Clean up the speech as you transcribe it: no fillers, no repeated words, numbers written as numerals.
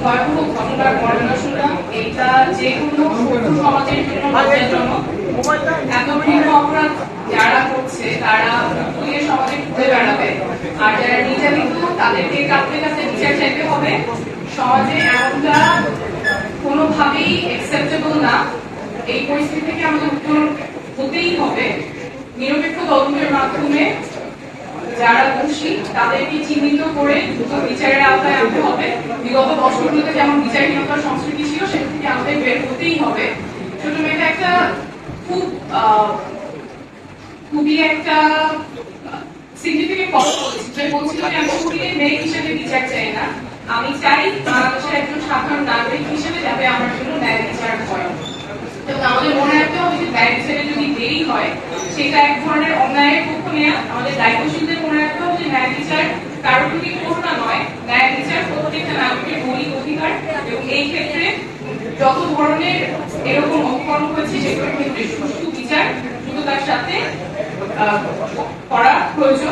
ভয়াবহ ঘটনার বর্ণনা শুনলাম। এটা যে কোনো সমাজের জন্য লজ্জাজনক। এত বড় অপরাধ যারা করছে তারা সমাজে ঘুরে বেড়াবে, আর যারা নির্যাতিত তাদেরকে কাঁপতে কাঁপতে বিচার চাইতে হবে। সমাজে এমনটা কোনোভাবেই অ্যাকসেপ্টেবল না। এই পরিস্থিতি থেকে আমাদের উত্তরণ হতেই হবে। নিরপেক্ষ তদন্তের মাধ্যমে যারা দোষী তাদেরকে চিহ্নিত করে দ্রুত বিচারের আওতায় আনতে হবে। বিগত বছরগুলোতে যেমন বিচারহীনতার সংস্কৃতি ছিল সেটা থেকে আমাদের বের হতেই হবে। ছোট মেয়েটা একটা খুবই একটা সিগনিফিকেন্ট কথা বলছি, যে বলছিল যে আমি শরীরের মেয়ে হিসেবে বিচার চাই না, আমি চাই বাংলাদেশের একজন সাধারণ নাগরিক হিসেবে যাতে আমার জন্য ন্যায় বিচার হয়। এবং আমাদের মনে রাখতে হবে যে ন্যায় বিচারে যদি দেরি হয় সেটা এক ধরনের অন্যায়ের পক্ষ নেওয়া। আমাদের দায়িত্বশীলদের মনে রাখতে হবে যে ন্যায় বিচার কারোর প্রতি করুণা নয়, ন্যায় বিচার প্রত্যেকটা নাগরিকের মৌলিক অধিকার। এবং এই ক্ষেত্রে যত ধরনের এরকম অপকর্ম হয়েছে সেগুলোর ক্ষেত্রে সুষ্ঠু বিচার দ্রুততার সাথে করা প্রয়োজন।